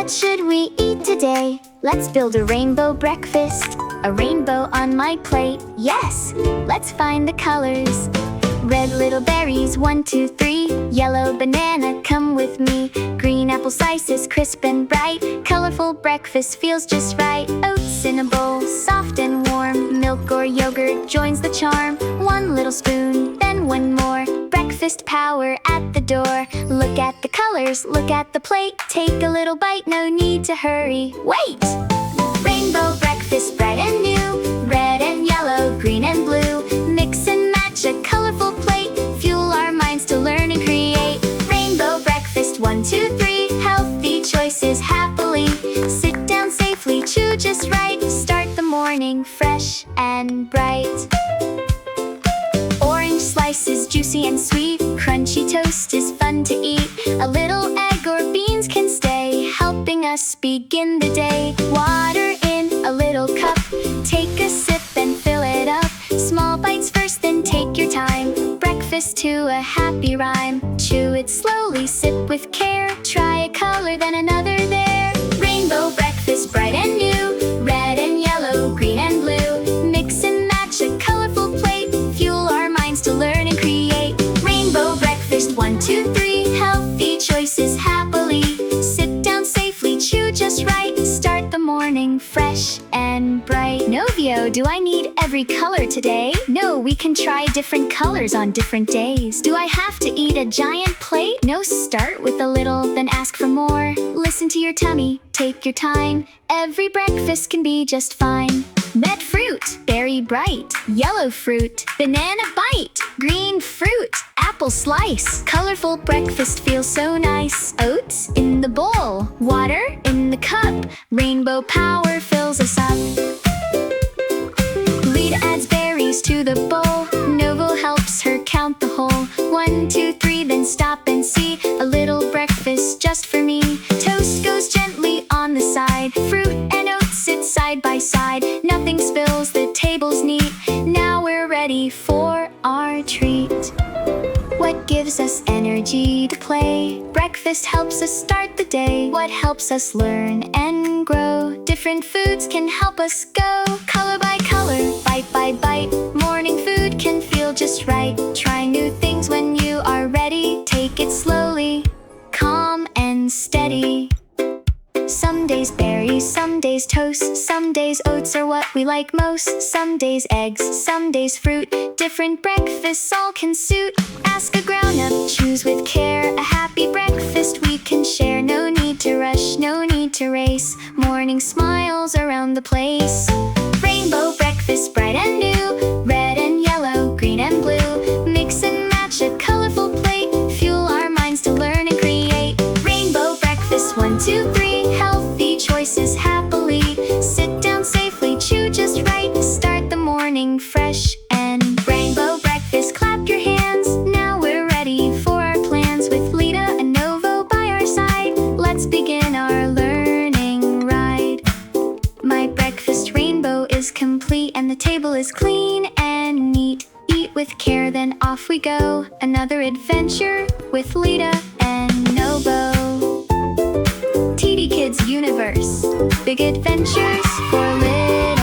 What should we eat today? Let's build a rainbow breakfast. A rainbow on my plate, yes! Let's find the colors. Red little berries, 1, 2, 3. Yellow banana, come with me. Green apple slices, crisp and bright. Colorful breakfast feels just right. Oats in a bowl, soft and warm. Milk or yogurt joins the charm. 1 little spoon, then 1 more. Breakfast power at the door. Look at the colors, look at the plate. Take a little bite, no need to hurry. Wait! Rainbow breakfast, bright and new. Red and yellow, green and blue. Mix and match a colorful plate. Fuel our minds to learn and create. Rainbow breakfast, 1, 2, 3. Healthy choices happily. Sit down safely, chew just right. Start the morning fresh and bright. Orange slices, juicy and sweet. Crunchy toast is fun to eat. A little egg or beans can stay, helping us begin the day. Water in a little cup. Take a sip and fill it up. Small bites first, then take your time. Breakfast to a happy rhyme. Chew it slowly, sip with care. Try a color, then another there. Rainbow breakfast, bright and new. Red and yellow, green and blue. Mix and match a colorful plate. Fuel our minds to learn and create. Rainbow breakfast, 1, 2, 3. Healthy choices happily. Sit down safely, chew just right. Start the morning fresh and bright. NOVO, do I need every color today? No, we can try different colors on different days. Do I have to eat a giant plate? No, start with a little, then ask for more. Listen to your tummy, take your time. Every breakfast can be just fine. Red fruit, berry bright. Yellow fruit, banana bite. Green fruit, apple slice. Colorful breakfast feels so nice. Oats in the bowl, water in the cup. Rainbow power fills us up. Lita adds berries to the bowl. NOVO helps her count the whole. 1, 2, 3, then stop and see. A little breakfast just for me. Toast goes gently on the side. Fruit and oats sit side by side. Nothing spills, the table's neat. Now we're ready for our treat. What gives us energy to play? Breakfast helps us start the day. What helps us learn and grow? Different foods can help us go. Color by color, bite by bite. Morning food can feel just right. Try new things when you are ready. Take it slowly, calm and steady. Some days berries, some days toast. Some days oats are what we like most. Some days eggs, some days fruit. Different breakfasts all can suit. Ask a grown-up, choose with care. A happy breakfast we can share. No need to rush, no need to race. Morning smiles around the place. Rainbow breakfast, bright and new. Red and yellow, green and blue. Mix and match a colorful plate. Fuel our minds to learn and create. Rainbow breakfast, 1, 2, 3. Healthy choices happily. Sit down safely, chew just right. Start the morning fresh and rainbow breakfast. Clap your hands. Now we're ready for our plans. With Lita and NOVO by our side, let's begin our learning ride. My breakfast rainbow is complete, and the table is clean and neat. Eat with care, then off we go. Another adventure with Lita and NOVO. TD Kids Universe. Big adventures for little